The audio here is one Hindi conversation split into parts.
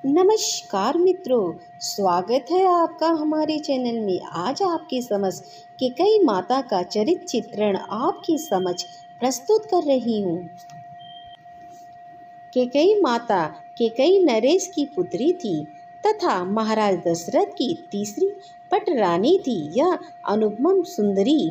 नमस्कार मित्रों, स्वागत है आपका हमारे चैनल में। आज आपके समझ कैकेयी माता का चरित्र चित्रण आपकी समझ प्रस्तुत कर रही हूँ। कैकेयी माता कैकेयी नरेश की पुत्री थी तथा महाराज दशरथ की तीसरी पटरानी थी। यह अनुपम सुंदरी,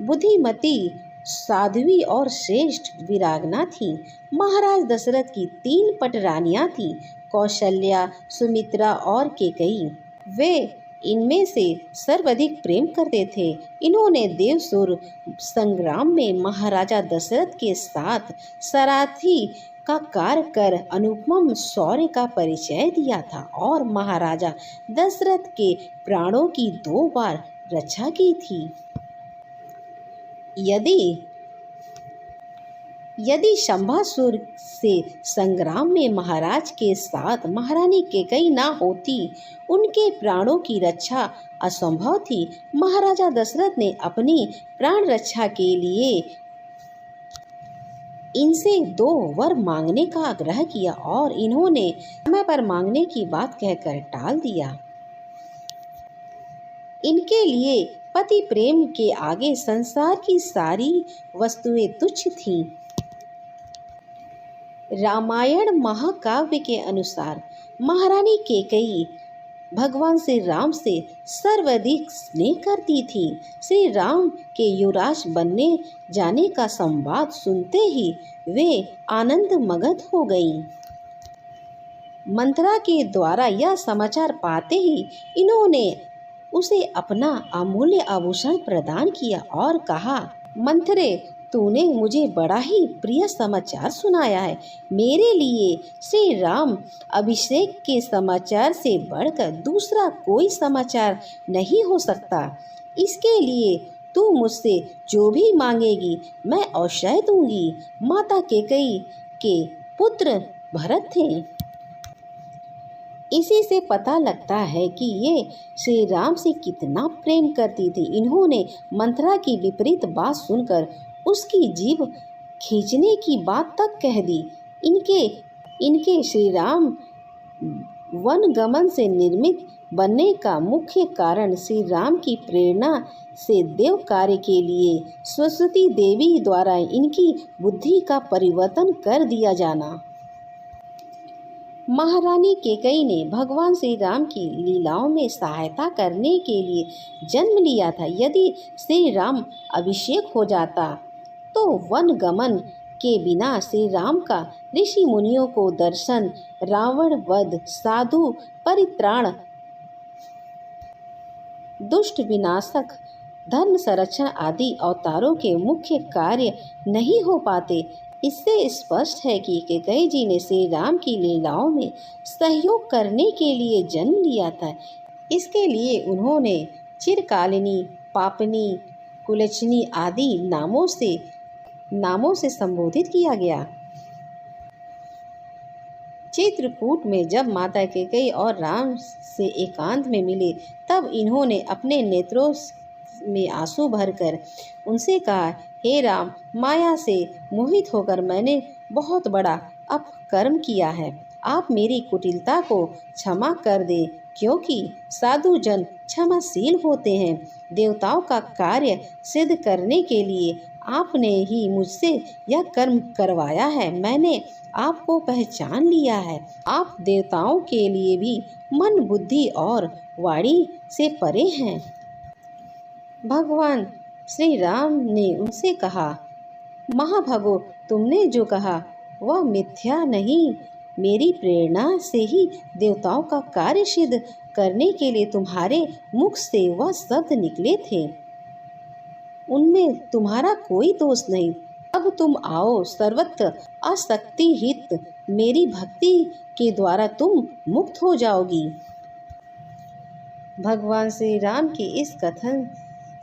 बुद्धिमती, साध्वी और श्रेष्ठ वीरांगना थी। महाराज दशरथ की 3 पटरानियां थीं, कौशल्या, सुमित्रा और कैकेयी। वे इनमें से सर्वाधिक प्रेम करते थे। इन्होंने देवसुर संग्राम में महाराजा दशरथ के साथ सारथी का कार्य कर अनुपम शौर्य का परिचय दिया था और महाराजा दशरथ के प्राणों की 2 बार रक्षा की थी। यदि शंभासुर से संग्राम में महाराज के साथ महारानी कैकेयी ना होती, उनके प्राणों की रक्षा असंभव थी। महाराजा दशरथ ने अपनी प्राण रक्षा के लिए इनसे 2 वर मांगने का आग्रह किया और इन्होंने समय पर मांगने की बात कहकर टाल दिया। इनके लिए पति प्रेम के आगे संसार की सारी वस्तुएं तुच्छ थीं। रामायण महाकाव्य के अनुसार महारानी कैकेयी भगवान श्री राम से सर्वाधिक स्नेह करती थी। श्री राम के युवराज बनने जाने का संवाद सुनते ही वे आनंद मगन हो गईं। मंथरा के द्वारा यह समाचार पाते ही इन्होंने उसे अपना अमूल्य आभूषण प्रदान किया और कहा, मंथरे, तूने मुझे बड़ा ही प्रिय समाचार सुनाया है। मेरे लिए श्री राम अभिषेक के समाचार से बढ़कर दूसरा कोई समाचार नहीं हो सकता। इसके लिए तू मुझसे जो भी मांगेगी मैं अवश्य दूंगी। माता कैकेयी के पुत्र भरत थे। इसी से पता लगता है कि ये श्री राम से कितना प्रेम करती थी। इन्होंने मंथरा की विपरीत बात सुनकर उसकी जीभ खींचने की बात तक कह दी। इनके श्री राम वनगमन से निर्मित बनने का मुख्य कारण श्री राम की प्रेरणा से देव कार्य के लिए सरस्वती देवी द्वारा इनकी बुद्धि का परिवर्तन कर दिया जाना। महारानी कैकेयी ने भगवान श्री राम की लीलाओं में सहायता करने के लिए जन्म लिया था। यदि श्री राम अभिषेक हो जाता तो वन गमन के बिना श्री राम का ऋषि मुनियों को दर्शन, रावण वध, साधु परित्राण, दुष्ट विनाशक, धर्म संरक्षण आदि अवतारों के मुख्य कार्य नहीं हो पाते। इससे स्पष्ट है कि कैकेयी जी ने श्री राम की लीलाओं में सहयोग करने के लिए जन्म लिया था। इसके लिए उन्होंने चिरकालिनी, पापनी, कुलचनी आदि नामों से संबोधित किया गया। चित्रकूट में जब माता कैकेयी और राम से एकांत में मिले तब इन्होंने अपने नेत्रों में आंसू भरकर उनसे कहा, हे राम, माया से मोहित होकर मैंने बहुत बड़ा अपकर्म किया है। आप मेरी कुटिलता को क्षमा कर दे, क्योंकि साधु जन क्षमाशील होते हैं। देवताओं का कार्य सिद्ध करने के लिए आपने ही मुझसे यह कर्म करवाया है। मैंने आपको पहचान लिया है। आप देवताओं के लिए भी मन, बुद्धि और वाणी से परे हैं। भगवान श्री राम ने उनसे कहा, महाभागो, तुमने जो कहा वह मिथ्या नहीं। मेरी प्रेरणा से ही देवताओं का कार्य सिद्ध करने के लिए तुम्हारे मुख से वह शब्द निकले थे। उनमें तुम्हारा कोई दोष नहीं। अब तुम आओ, सर्वत्र आसक्ति हित मेरी भक्ति के द्वारा तुम मुक्त हो जाओगी। भगवान श्री राम के इस कथन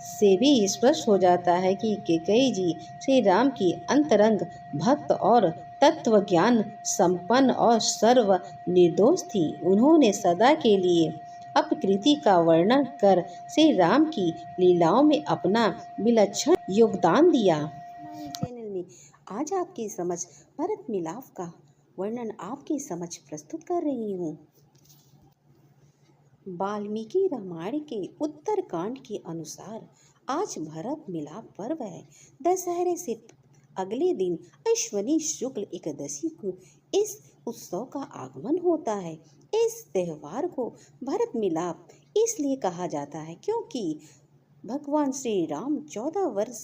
से भी स्पष्ट हो जाता है कि कैकेयी जी श्री राम की अंतरंग भक्त और तत्व ज्ञान संपन्न और सर्व निर्दोष थी। उन्होंने सदा के लिए अपकृति का वर्णन कर श्री राम की लीलाओं में अपना विलक्षण योगदान दिया। हमारे चैनल में आज आपकी समझ भरत मिलाप का वर्णन आपके समक्ष प्रस्तुत कर रही हूँ। वाल्मीकि रामायण के उत्तरकांड के अनुसार आज भरत मिलाप पर्व है। दशहरे से अगले दिन अश्विनी शुक्ल एकादशी को इस उत्सव का आगमन होता है। इस त्योहार को भरत मिलाप इसलिए कहा जाता है क्योंकि भगवान श्री राम 14 वर्ष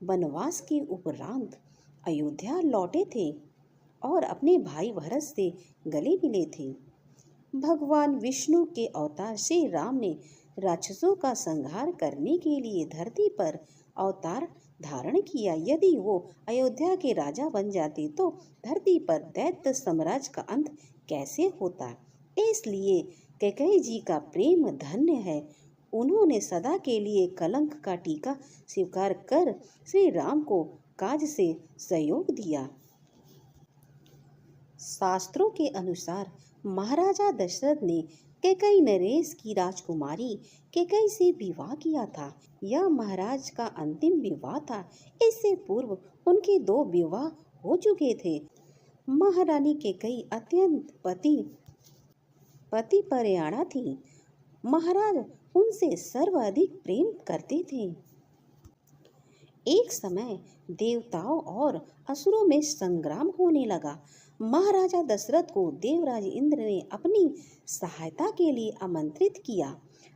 वनवास के उपरांत अयोध्या लौटे थे और अपने भाई भरत से गले मिले थे। भगवान विष्णु के अवतार श्री राम ने राक्षसों का संहार करने के लिए धरती पर अवतार धारण किया। यदि वो अयोध्या के राजा बन जाते तो धरती पर दैत्य साम्राज्य का अंत कैसे होता। इसलिए कैकेयी जी का प्रेम धन्य है। उन्होंने सदा के लिए कलंक का टीका स्वीकार कर श्री राम को काज से सहयोग दिया। शास्त्रों के अनुसार महाराजा दशरथ ने कैकेयी नरेश की राजकुमारी कैकेयी से विवाह किया था। यह महाराज का अंतिम विवाह था। इससे पूर्व उनके 2 विवाह हो चुके थे। महारानी कैकेयी अत्यंत पतिव्रता थी। महाराज उनसे सर्वाधिक प्रेम करते थे। एक समय देवताओं और असुरों में संग्राम होने लगा। महाराजा दशरथ को देवराज इंद्र ने अपनी सहायता के लिए आमंत्रित किया।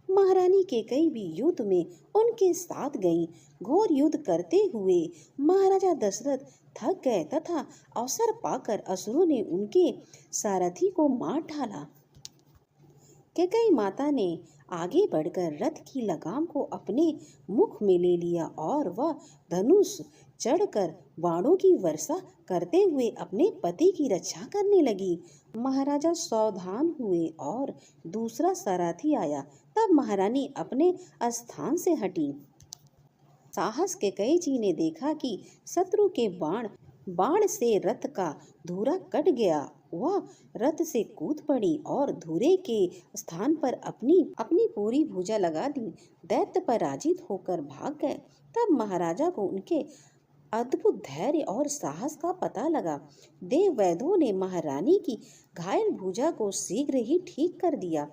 महारानी कैकेयी भी युद्ध में उनके साथ गईं। घोर युद्ध करते हुए महाराजा दशरथ थक गए तथा अवसर पाकर असुरों ने उनके सारथी को मार डाला। कैकेयी माता ने आगे बढ़कर रथ की लगाम को अपने मुख में ले लिया और वह धनुष चढ़कर बाणों की वर्षा करते हुए अपने पति की रक्षा करने लगी। महाराजा सावधान हुए और दूसरा सारथी आया। तब महारानी अपने स्थान से हटी। साहस कैकेयी जी ने देखा कि शत्रु के बाण से रथ का धुरा कट गया। वह रथ से कूद पड़ी और धुरे के स्थान पर अपनी पूरी भुजा लगा दी। दैत्य पराजित होकर भाग गए। तब महाराजा को उनके अद्भुत धैर्य और साहस का पता लगा। देव वैद्यों ने महारानी की घायल भुजा को शीघ्र ही ठीक कर दिया।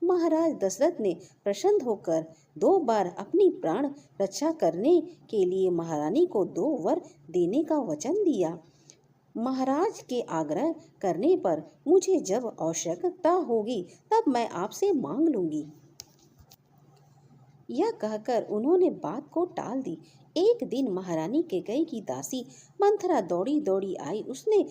महाराज दशरथ ने प्रसन्न होकर 2 बार अपनी प्राण रक्षा करने के लिए महारानी को 2 वर देने का वचन दिया। महाराज के आग्रह करने पर मुझे जब आवश्यकता होगी तब मैं आपसे मांग लूंगी। यह कहकर उन्होंने बात को टाल दी। एक दिन महारानी कैकेयी की दासी मंथरा दौड़ी दौड़ी आई। उसने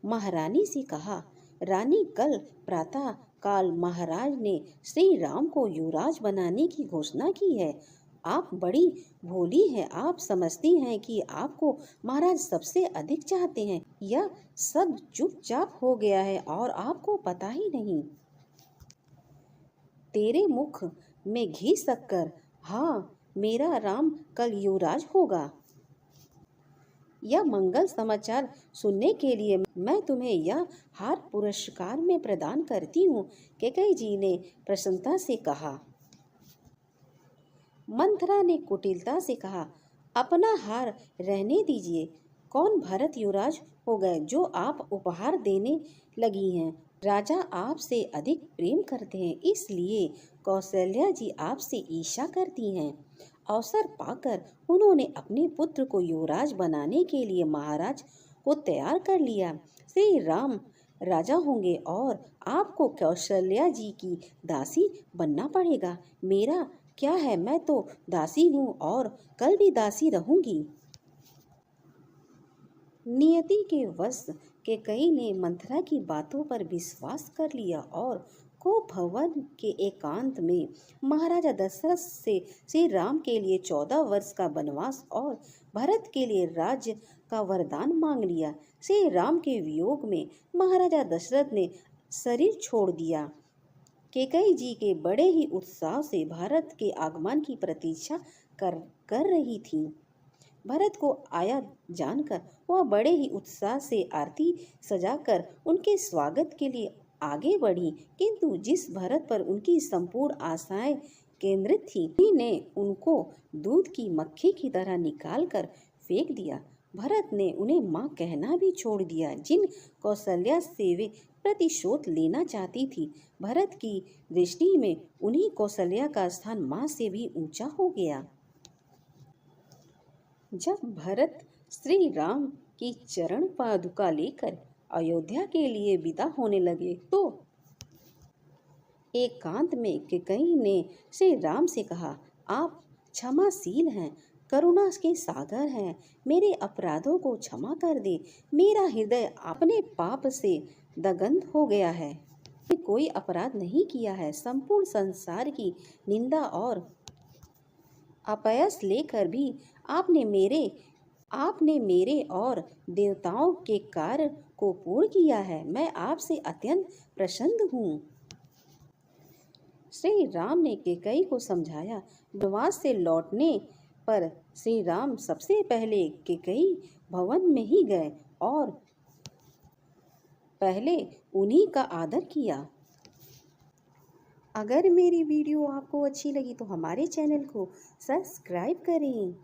महारानी से कहा, रानी, कल प्रातः काल महाराज ने श्री राम को युवराज बनाने की घोषणा की है। आप बड़ी भोली हैं। आप समझती हैं कि आपको महाराज सबसे अधिक चाहते हैं। यह सब चुपचाप हो गया है और आपको पता ही नहीं। तेरे मुख में घी शक्कर, हाँ, मेरा राम कल युवराज होगा। यह मंगल समाचार सुनने के लिए मैं तुम्हें यह हार पुरस्कार में प्रदान करती हूँ। कैकेयी जी ने प्रसन्नता से कहा। मंथरा ने कुटिलता से कहा, अपना हार रहने दीजिए। कौन भरत युवराज हो गए जो आप उपहार देने लगी हैं। राजा आपसे अधिक प्रेम करते हैं, इसलिए कौशल्या जी आपसे ईर्ष्या करती हैं। अवसर पाकर उन्होंने अपने पुत्र को युवराज बनाने के लिए महाराज को तैयार कर लिया। श्री राम राजा होंगे और आपको कौशल्या जी की दासी बनना पड़ेगा। मेरा क्या है, मैं तो दासी हूँ और कल भी दासी रहूंगी। नियति के वश कैकेयी ने मंथरा की बातों पर विश्वास कर लिया और भवन के एकांत में महाराजा दशरथ से श्री राम के लिए 14 वर्ष का वनवास और भरत के लिए राज्य का वरदान मांग लिया। श्री राम के वियोग में महाराजा दशरथ ने शरीर छोड़ दिया। कैकेयी जी के बड़े ही उत्साह से भरत के आगमन की प्रतीक्षा कर रही थी। भरत को आया जानकर वह बड़े ही उत्साह से आरती सजाकर उनके स्वागत के लिए आगे बढ़ी, किंतु जिस भरत पर उनकी संपूर्ण आशाएं केंद्रित थी, उन्हीं ने उनको दूध की मक्खी की तरह निकाल कर फेंक दिया। भरत ने उन्हें माँ कहना भी छोड़ दिया, जिन कौशल्या से वे प्रतिशोध लेना चाहती थी। भरत की दृष्टि में उन्हीं कौशल्या का स्थान माँ से भी ऊंचा हो गया। जब भरत श्री राम की चरण पादुका लेकर अयोध्या के लिए विदा होने लगे तो एकांत में कैकेयी ने श्री राम से कहा, आप क्षमाशील हैं, करुणा के सागर हैं, मेरे अपराधों को क्षमा कर दे। मेरा हृदय अपने पाप से दग्ध हो गया है। मैंने कोई अपराध नहीं किया है। संपूर्ण संसार की निंदा और अपयश लेकर भी आपने मेरे और देवताओं के कार्य को पूर्ण किया है। मैं आपसे अत्यंत प्रसन्न हूँ। श्री राम ने कैकेयी को समझाया। वनवास से लौटने पर श्री राम सबसे पहले कैकेयी भवन में ही गए और पहले उन्हीं का आदर किया। अगर मेरी वीडियो आपको अच्छी लगी तो हमारे चैनल को सब्सक्राइब करें।